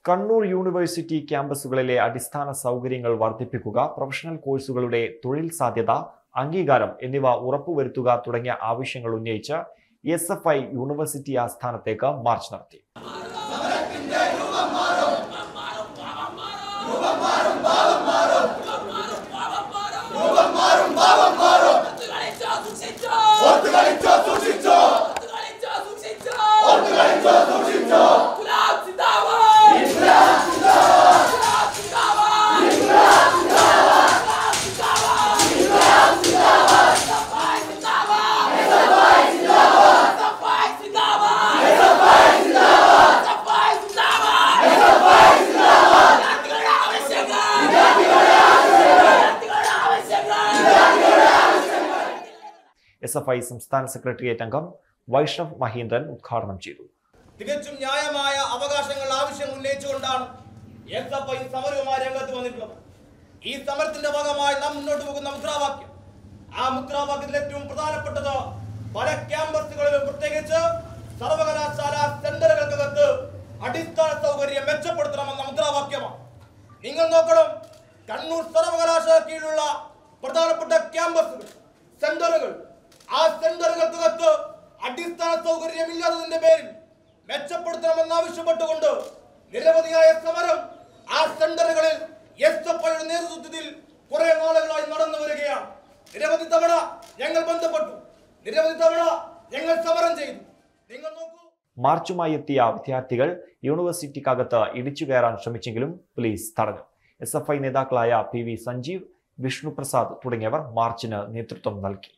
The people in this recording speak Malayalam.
കണ്ണൂർ യൂണിവേഴ്സിറ്റി ക്യാമ്പസുകളിലെ അടിസ്ഥാന സൗകര്യങ്ങൾ വർദ്ധിപ്പിക്കുക, പ്രൊഫഷണൽ കോഴ്സുകളുടെ തൊഴിൽ സാധ്യത, അംഗീകാരം എന്നിവ ഉറപ്പുവരുത്തുക തുടങ്ങിയ ആവശ്യങ്ങൾ ഉന്നയിച്ച് SFI യൂണിവേഴ്സിറ്റി ആസ്ഥാനത്തേക്ക് മാർച്ച് നടത്തി. SFI സംസ്ഥാന സെക്രട്ടേറിയറ്റ് അംഗം വൈഷ്ണവ് മഹീന്ദ്രൻ ഉദ്ഘാടനം ചെയ്തു. തികച്ചും ന്യായമായ അവകാശങ്ങൾ ആവശ്യം ഉന്നയിച്ചുകൊണ്ടാണ് SFI സമരവുമായി രംഗത്ത് വന്നിട്ടുള്ളത്. ഈ സമരത്തിന്റെ ഭാഗമായി നാം മുന്നോട്ട് പോകുന്ന മുദ്രാവാക്യം, ആ മുദ്രാവാക്യത്തിൽ ഏറ്റവും പ്രധാനപ്പെട്ടത് പല ക്യാമ്പസുകളിലും പ്രത്യേകിച്ച് സർവകലാശാല സെന്ററുകൾക്കകത്ത് അടിസ്ഥാന സൗകര്യം മെച്ചപ്പെടുത്തണമെന്ന മുദ്രാവാക്യമാണ്. നിങ്ങൾ നോക്കണം, കണ്ണൂർ സർവകലാശാല കീഴിലുള്ള പ്രധാനപ്പെട്ട ക്യാമ്പസുകൾ, സെന്ററുകൾ, ആ സെന്ററുകൾക്കകത്ത് അടിസ്ഥാന സൗകര്യമില്ലാത്തതിന്റെ പേരിൽ മെച്ചപ്പെടുത്തണമെന്ന് ആവശ്യപ്പെട്ടുകൊണ്ട് നിരവധിയായ സമരം ആ സെന്ററുകളിൽ SFIയുടെ നേതൃത്വത്തിൽ കുറെ നാളുകളായി നടന്നു വരികയാണ്. നിരവധി തവണ ഞങ്ങൾ ബന്ധപ്പെട്ടു, നിരവധി തവണ ഞങ്ങൾ സമരം ചെയ്തു. നിങ്ങൾ നോക്കൂ. മാർച്ചുമായി എത്തിയ വിദ്യാർത്ഥികൾ യൂണിവേഴ്സിറ്റിക്കകത്ത് ഇടിച്ചു കയറാൻ ശ്രമിച്ചെങ്കിലും പോലീസ് തടഞ്ഞു. SFI നേതാക്കളായ PV സഞ്ജീവ്, വിഷ്ണു പ്രസാദ് തുടങ്ങിയവർ മാർച്ചിന് നേതൃത്വം നൽകി.